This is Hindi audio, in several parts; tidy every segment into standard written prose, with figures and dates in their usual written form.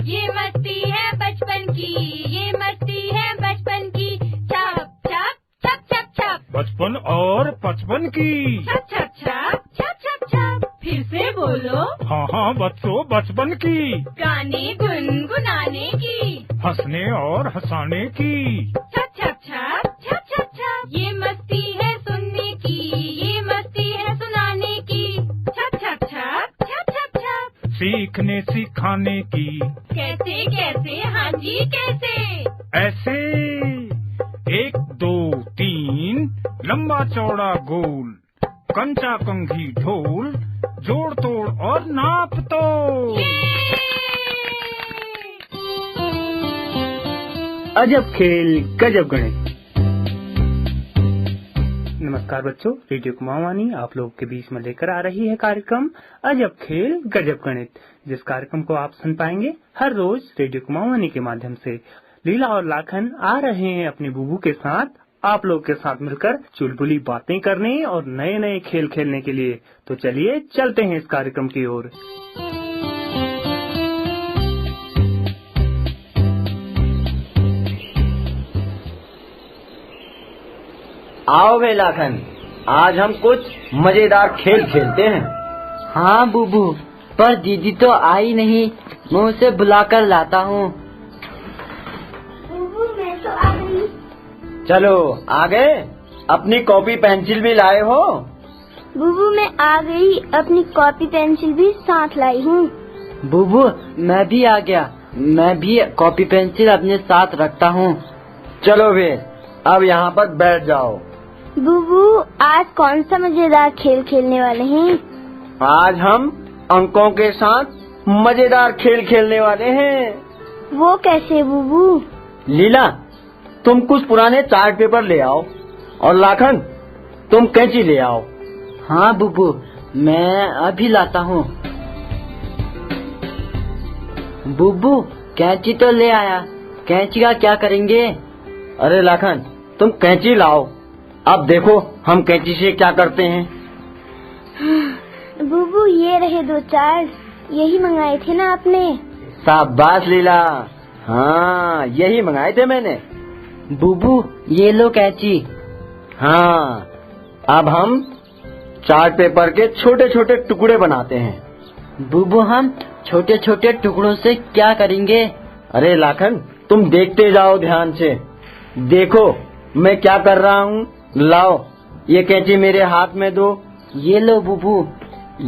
ये मस्ती है बचपन की, ये मस्ती है बचपन की। छप छप छप छप छप, बचपन और पचपन की। छप छप छप छप छप छप। फिर से बोलो। हाँ हाँ बच्चों, बचपन की। गाने गुनगुनाने की, हंसने और हंसाने की। छप छप छप छप छप छप। ये मस्ती है सुनने की, ये मस्ती है सुनाने की। छप छप छप छप छप छप। सीखने सिखाने की। कैसे कैसे, हाँ जी कैसे। ऐसे 1 2 3 लंबा चौड़ा गोल, कंचा कंघी ढोल, जोड़ तोड़ और नाप तोड़। अजब खेल गजब गणित। नमस्कार बच्चों, रेडियो कुमाऊनी आप लोगों के बीच में लेकर आ रही है कार्यक्रम अजब खेल गजब गणित, जिस कार्यक्रम को आप सुन पाएंगे हर रोज रेडियो कुमाऊनी के माध्यम से। लीला और लाखन आ रहे हैं अपने बुबू के साथ आप लोग के साथ मिलकर चुलबुली बातें करने और नए नए खेल खेलने के लिए। तो चलिए चलते हैं इस कार्यक्रम की ओर। आओ बे लाखन, आज हम कुछ मजेदार खेल खेलते हैं। हाँ बुबू, पर दीदी तो आई नहीं, मैं उसे बुलाकर लाता हूँ। बुबू मैं तो आ गई। चलो आ गए? अपनी कॉपी पेंसिल भी लाए हो? बुबू मैं आ गई, अपनी कॉपी पेंसिल भी साथ लाई हूँ। बुबू मैं भी आ गया, मैं भी कॉपी पेंसिल अपने साथ रखता हूँ। चलो बे, अब यहाँ पर बैठ जाओ। बुबू आज कौन सा मजेदार खेल खेलने वाले हैं? आज हम अंकों के साथ मजेदार खेल खेलने वाले हैं। वो कैसे बुबू? लीला, तुम कुछ पुराने चार्ट पेपर ले आओ, और लाखन तुम कैंची ले आओ। हाँ बुबू, मैं अभी लाता हूँ। बुबू कैंची तो ले आया, कैंची का क्या करेंगे? अरे लाखन, तुम कैंची लाओ। अब देखो हम कैंची से क्या करते हैं। बुबू ये रहे 2 चार्ट, यही मंगाए थे ना आपने? शाबाश लीला, हाँ यही मंगाए थे मैंने। बुबू ये लो कैंची। हाँ, अब हम चार्ट पेपर के छोटे छोटे टुकड़े बनाते हैं। बुबू हम छोटे छोटे टुकड़ों से क्या करेंगे? अरे लाखन, तुम देखते जाओ ध्यान से। देखो मैं क्या कर रहा हूँ। लाओ ये कैंची मेरे हाथ में दो। ये लो बुबू।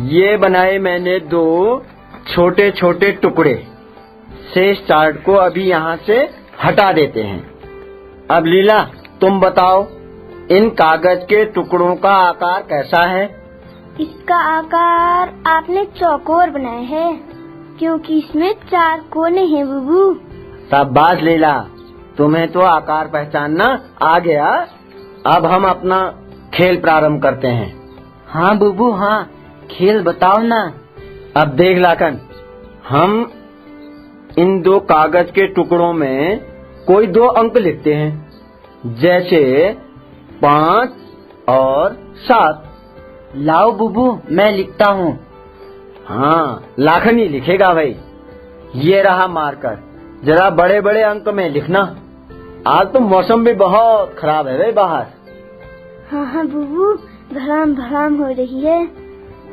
ये बनाए मैंने 2 छोटे छोटे टुकड़े। शेष चार्ट को अभी यहाँ से हटा देते हैं। अब लीला तुम बताओ, इन कागज के टुकड़ों का आकार कैसा है? इसका आकार आपने चौकोर बनाया है, क्योंकि इसमें 4 कोने हैं बुबू। शाबाश लीला, तुम्हें तो आकार पहचानना आ गया। अब हम अपना खेल प्रारंभ करते हैं। हाँ बुबू हाँ, खेल बताओ ना। अब देख लाखन, हम इन 2 कागज के टुकड़ों में कोई 2 अंक लिखते हैं, जैसे 5 और 7। लाओ बुबू मैं लिखता हूँ। हाँ लाखन ही लिखेगा भाई। ये रहा मार्कर, जरा बड़े बड़े अंक में लिखना। आज तो मौसम भी बहुत खराब है भाई बाहर। हाँ हाँ बुबू, भराम भराम हो रही है।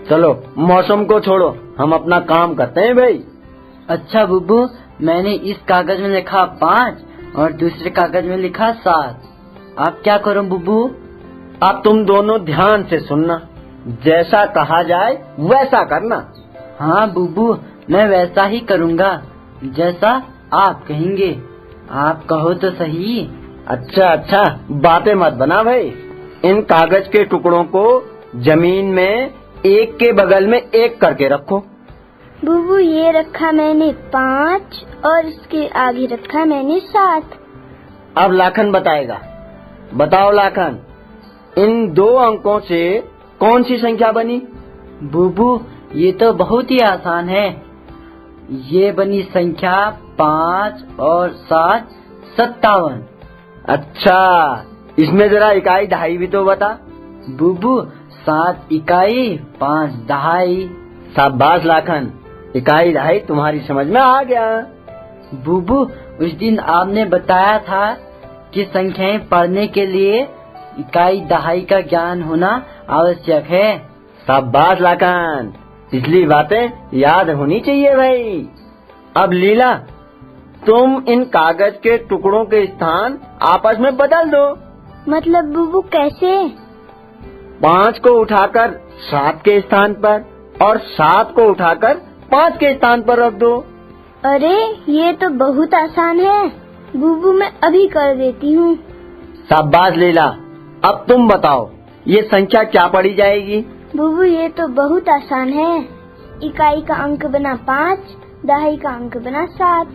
चलो मौसम को छोड़ो, हम अपना काम करते हैं भाई। अच्छा बुबू, मैंने इस कागज में लिखा 5 और दूसरे कागज में लिखा 7। आप क्या करूं बुबू? अब तुम दोनों ध्यान से सुनना, जैसा कहा जाए वैसा करना। हाँ बुबू, मैं वैसा ही करूँगा जैसा आप कहेंगे। आप कहो तो सही। अच्छा अच्छा, बातें मत बना भाई। इन कागज के टुकड़ों को जमीन में एक के बगल में एक करके रखो। बुबू ये रखा मैंने 5 और इसके आगे रखा मैंने 7। अब लाखन बताएगा। बताओ लाखन, इन 2 अंकों से कौन सी संख्या बनी? बुबू ये तो बहुत ही आसान है। ये बनी संख्या 5 और 7 57। अच्छा, इसमें जरा इकाई दहाई भी तो बता। बुबू 7 इकाई 5 दहाई। शाबाश लाखन, इकाई दहाई तुम्हारी समझ में आ गया। बुबू, उस दिन आपने बताया था कि संख्याएं पढ़ने के लिए इकाई दहाई का ज्ञान होना आवश्यक है। शाबाश लाखन, पिछली बातें याद होनी चाहिए भाई। अब लीला, तुम इन कागज के टुकड़ों के स्थान आपस में बदल दो। मतलब बुबू कैसे? 5 को उठाकर 7 के स्थान पर और 7 को उठाकर 5 के स्थान पर रख दो। अरे ये तो बहुत आसान है बुबू, मैं अभी कर देती हूँ। शाबाश लीला, अब तुम बताओ ये संख्या क्या पढ़ी जाएगी? बुबू ये तो बहुत आसान है। इकाई का अंक बना 5, दहाई का अंक बना 7,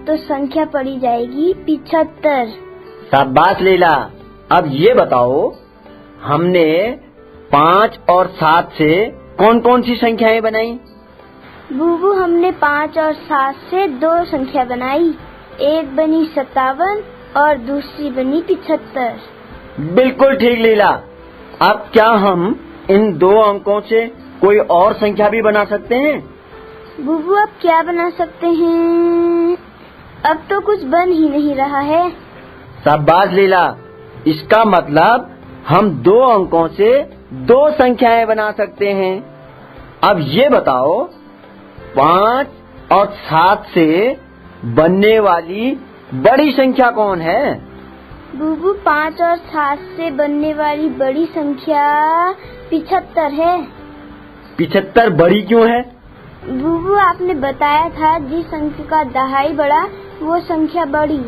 तो संख्या पढ़ी जाएगी 75। शाबाश लीला, अब ये बताओ हमने 5 और 7 से कौन कौन सी संख्याएं बनाई? बुबू हमने 5 और 7 से 2 संख्या बनाई, एक बनी 57 और दूसरी बनी 75। बिल्कुल ठीक लीला। अब क्या हम इन 2 अंकों से कोई और संख्या भी बना सकते हैं? बुबू अब क्या बना सकते हैं? अब तो कुछ बन ही नहीं रहा है। शाबाश लीला, इसका मतलब हम 2 अंकों से 2 संख्याएं बना सकते हैं। अब ये बताओ 5 और 7 से बनने वाली बड़ी संख्या कौन है? बुबू 5 और 7 से बनने वाली बड़ी संख्या 75 है। 75 बड़ी क्यों है? बुबू आपने बताया था जिस अंक का दहाई बड़ा वो संख्या बड़ी।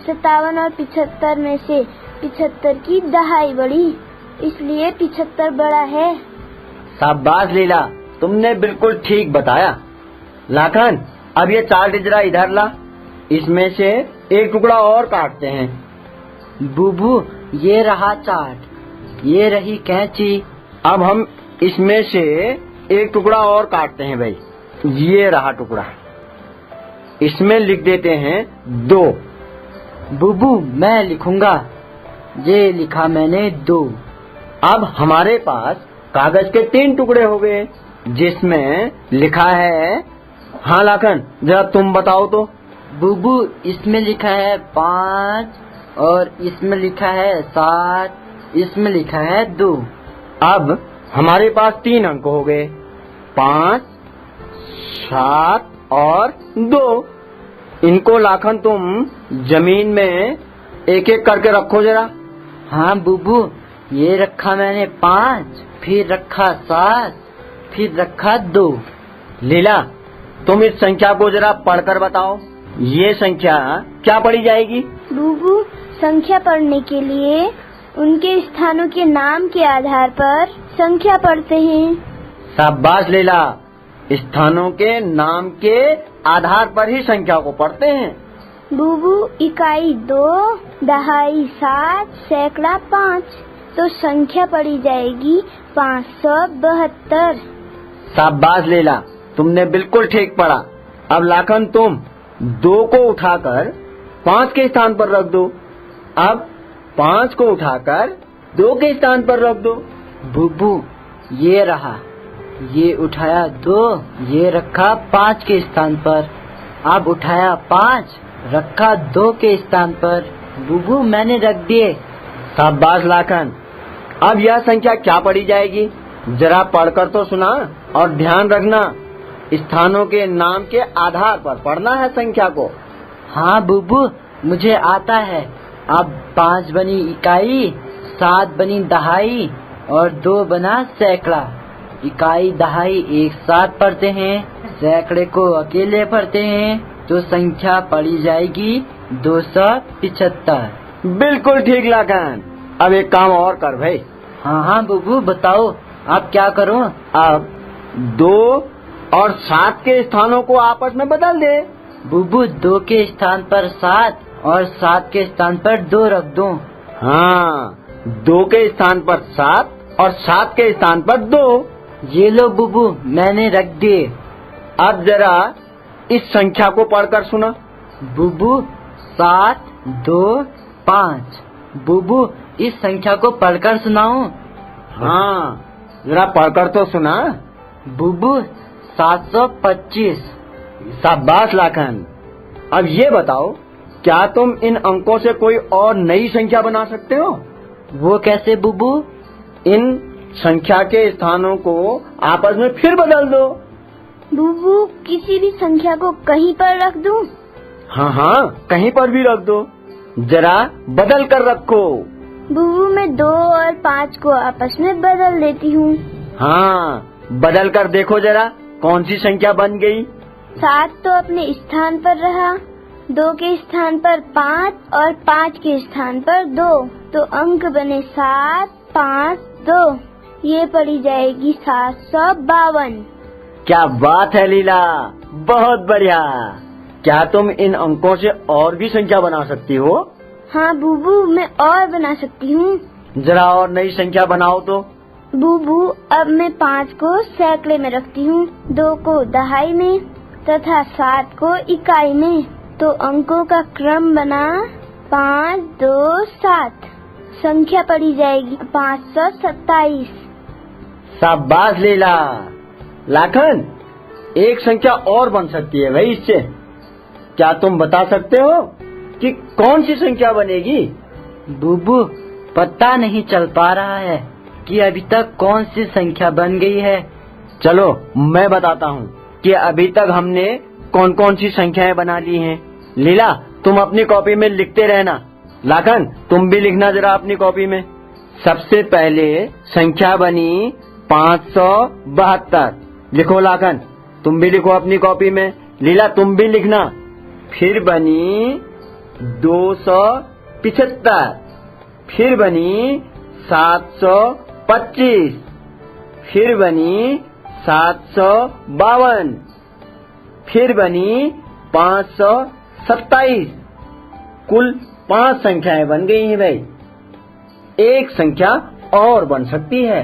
57 और 75 में से 75 की दहाई बड़ी, इसलिए 75 बड़ा है। शाबाश लीला, तुमने बिल्कुल ठीक बताया। लाखन, अब ये 4 डिजरा इधर ला, इसमें से एक टुकड़ा और काटते हैं। बुबू ये रहा चार्ट, ये रही कैंची। अब हम इसमें से एक टुकड़ा और काटते हैं भाई, ये रहा टुकड़ा, इसमें लिख देते हैं 2। बुबू मैं लिखूंगा, ये लिखा मैंने 2। अब हमारे पास कागज के 3 टुकड़े हो गए जिसमें लिखा है, हाँ लाखन जरा तुम बताओ तो। बुबू इसमें लिखा है 5 और इसमें लिखा है 7, इसमें लिखा है 2। अब हमारे पास 3 अंक हो गए, 5, 7 और 2। इनको लाखन तुम जमीन में एक एक करके रखो जरा। हाँ बुबू, ये रखा मैंने 5, फिर रखा 7, फिर रखा 2। लीला, तुम इस संख्या को जरा पढ़कर बताओ, ये संख्या क्या पढ़ी जाएगी? बुबू संख्या पढ़ने के लिए उनके स्थानों के नाम के आधार पर संख्या पढ़ते हैं। शाबाश लीला, स्थानों के नाम के आधार पर ही संख्या को पढ़ते हैं। बुबू इकाई 2, दहाई 7, सैकड़ा 5, तो संख्या पढ़ी जाएगी 572। शाबाश लीला, तुमने बिल्कुल ठीक पढ़ा। अब लाखन तुम 2 को उठाकर 5 के स्थान पर रख दो। अब 5 को उठाकर 2 के स्थान पर रख दो। बुबू ये रहा, ये उठाया 2, ये रखा 5 के स्थान पर। अब उठाया 5, रखा 2 के स्थान पर। बुबू मैंने रख दिए। शाबाश लाखन, अब यह संख्या क्या पढ़ी जाएगी? जरा पढ़कर तो सुना और ध्यान रखना, स्थानों के नाम के आधार पर पढ़ना है संख्या को। हाँ बुबू मुझे आता है। अब 5 बनी इकाई, 7 बनी दहाई और 2 बना सैकड़ा। इकाई दहाई एक साथ पढ़ते हैं, सैकड़े को अकेले पढ़ते हैं, तो संख्या पढ़ी जाएगी 275। बिल्कुल ठीक लाखन, अब एक काम और कर भाई। हाँ हाँ बुबू बताओ, अब क्या करूँ? अब 2 और 7 के स्थानों को आपस में बदल दे। बुबू 2 के स्थान पर 7 और 7 के स्थान पर 2 रख दूं। हाँ, 2 के स्थान पर 7 और 7 के स्थान पर 2। ये लो बुबू मैंने रख दिए। अब जरा इस संख्या को पढ़कर सुना। बुबू 7, 2, 5। बुबू इस संख्या को पढ़कर सुनाऊं? हाँ जरा पढ़कर तो सुना। बुबू 725। शाबाश लाखन, अब ये बताओ, क्या तुम इन अंकों से कोई और नई संख्या बना सकते हो? वो कैसे बुबू? इन संख्या के स्थानों को आपस में फिर बदल दो। बुबू, किसी भी संख्या को कहीं पर रख दूं? हाँ हाँ, कहीं पर भी रख दो, जरा बदल कर रखो। बुबू, मैं 2 और 5 को आपस में बदल देती हूँ। हाँ, बदल कर देखो जरा, कौन सी संख्या बन गई? 7 तो अपने स्थान पर रहा, 2 के स्थान पर 5 और 5 के स्थान पर 2, तो अंक बने 7, 5, 2। ये पड़ी जाएगी 752। क्या बात है लीला, बहुत बढ़िया। क्या तुम इन अंकों से और भी संख्या बना सकती हो? हाँ बुबू, मैं और बना सकती हूँ। जरा और नई संख्या बनाओ तो। बुबू, अब मैं 5 को सैकड़े में रखती हूँ, 2 को दहाई में तथा 7 को इकाई में, तो अंकों का क्रम बना 5, 2, 7। संख्या पड़ी जाएगी 527। शाबाश लीला। लाखन, एक संख्या और बन सकती है भाई इससे। क्या तुम बता सकते हो कि कौन सी संख्या बनेगी? बुबू, पता नहीं चल पा रहा है कि अभी तक कौन सी संख्या बन गई है। चलो मैं बताता हूँ कि अभी तक हमने कौन कौन सी संख्याएं बना ली हैं। लीला, तुम अपनी कॉपी में लिखते रहना। लाखन, तुम भी लिखना जरा अपनी कॉपी में। सबसे पहले संख्या बनी 572। लिखो लाखन, तुम भी लिखो अपनी कॉपी में। लीला, तुम भी लिखना। फिर बनी 275, फिर बनी 725, फिर बनी 752, फिर बनी 527। कुल 5 संख्याएं बन गई हैं भाई। एक संख्या और बन सकती है।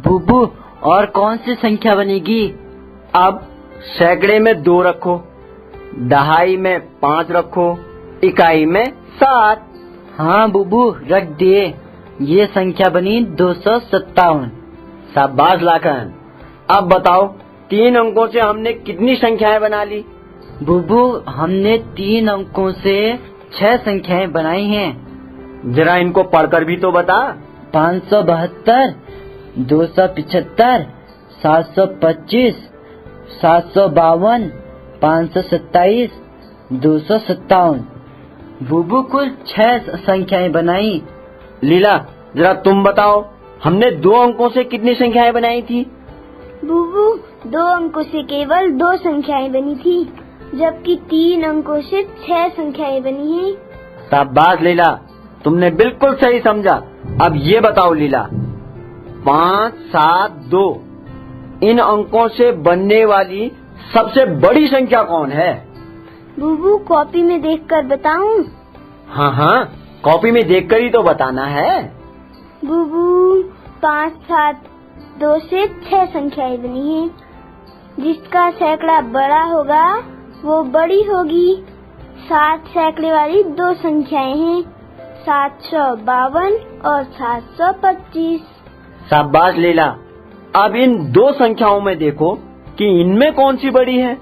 बुबू, और कौन सी संख्या बनेगी? अब सैकड़े में 2 रखो, दहाई में 5 रखो, इकाई में 7। हाँ बुबू, रख दिए। ये संख्या बनी 257। शाबाश लाखन। अब बताओ, 3 अंकों से हमने कितनी संख्याएं बना ली? बुबू, हमने 3 अंकों से 6 संख्याएं बनाई हैं। जरा इनको पढ़कर भी तो बता। 572, 275, 725, 752, 527, 257। बुबू, कुल 6 संख्याएं बनाई। लीला, जरा तुम बताओ, हमने 2 अंकों से कितनी संख्याएं बनाई थी? बुबू, 2 अंकों से केवल 2 संख्याएं बनी थी, जबकि 3 अंकों से 6 संख्याएं बनी हैं। शाबाश लीला, तुमने बिल्कुल सही समझा। अब ये बताओ लीला, 5, 7, 2 इन अंकों से बनने वाली सबसे बड़ी संख्या कौन है? बुबू, कॉपी में देखकर बताऊं? हाँ हाँ, कॉपी में देखकर ही तो बताना है। बुबू, 5, 7, 2 से 6 संख्याएं बनी हैं। जिसका सैकड़ा बड़ा होगा वो बड़ी होगी। 7 सैकड़े वाली 2 संख्याएं हैं, 752 और 725। शाबाश लीला। अब इन 2 संख्याओं में देखो कि इनमें कौन सी बड़ी है?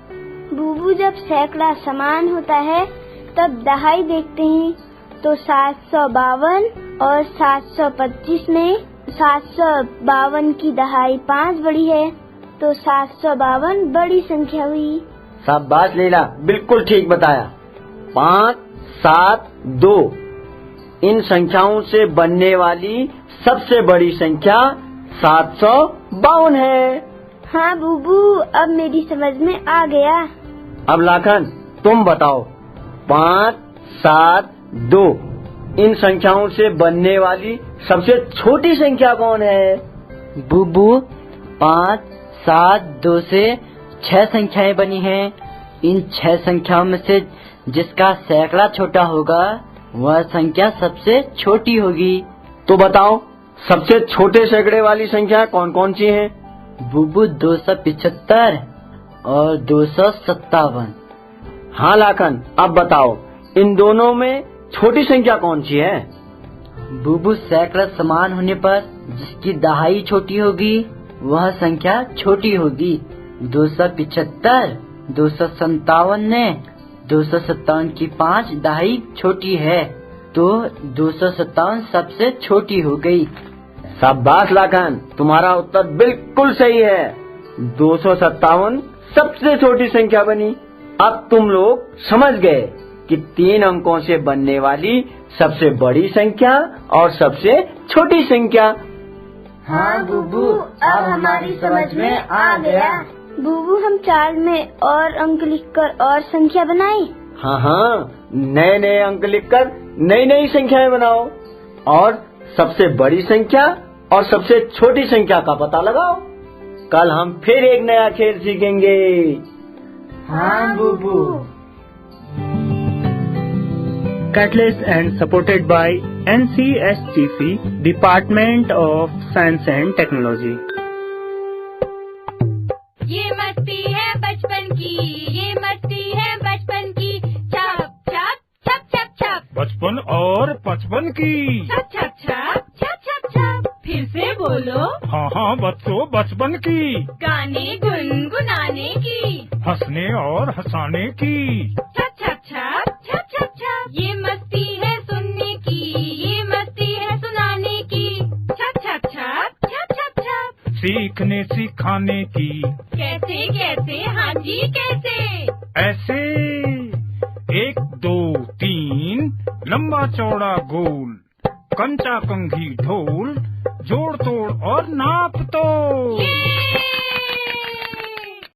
बुबू, जब सैकड़ा समान होता है तब दहाई देखते हैं, तो 752 और 725 में 752 की दहाई 5 बड़ी है, तो 752 बड़ी संख्या हुई। शाबाश लीला, बिल्कुल ठीक बताया। 5, 7, 2 इन संख्याओं से बनने वाली सबसे बड़ी संख्या 752 है। हाँ बुबू, अब मेरी समझ में आ गया। अब लाखन, तुम बताओ, 5, 7, 2 इन संख्याओं से बनने वाली सबसे छोटी संख्या कौन है? बुबू, 5, 7, 2 से 6 संख्याएं बनी हैं। इन 6 संख्याओं में से जिसका सैकड़ा छोटा होगा वह संख्या सबसे छोटी होगी। तो बताओ, सबसे छोटे सैकड़े वाली संख्या कौन कौन सी हैं? बुबू, 275 और 257। हाँ लाखन, अब बताओ, इन दोनों में छोटी संख्या कौन सी है? बुबू, सैकड़ा समान होने पर जिसकी दहाई छोटी होगी वह संख्या छोटी होगी। 275, 257 ने 257 की 5 दहाई छोटी है, तो 257 सबसे छोटी हो गई। शाबाश लाखन, तुम्हारा उत्तर बिल्कुल सही है। 257 सबसे छोटी संख्या बनी। अब तुम लोग समझ गए कि 3 अंकों से बनने वाली सबसे बड़ी संख्या और सबसे छोटी संख्या। हाँ बुबू, अब हमारी समझ में आ गया। बुबू, हम चार्ट में और अंक लिखकर और संख्या बनाए। हाँ, नए नए अंक लिखकर नई नई संख्याएं बनाओ और सबसे बड़ी संख्या और सबसे छोटी संख्या का पता लगाओ। कल हम फिर एक नया खेल सीखेंगे। हाँ बुबू। Catalyst and supported by NCSTC, Department of Science and Technology. ये मस्ती है बचपन की, ये मस्ती है बचपन की। छप छप छप छप छप, बचपन और 55 की। छप छप छप छप छप छप। फिर से बोलो। हाँ बच्चों, बचपन की। गाने गुनगुनाने की, हंसने और हंसाने की। छप छप छप छप छप छप। ये मस्ती है सुनने की, ये मस्ती है सुनाने की। छप छप छप छप छप छप। सीखने सिखाने की। कैसे कैसे, हाँ जी कैसे। ऐसे 1 2 3 लंबा चौड़ा गोल, कंचा कंघी ढोल, जोड़ तोड़ और नाप तो।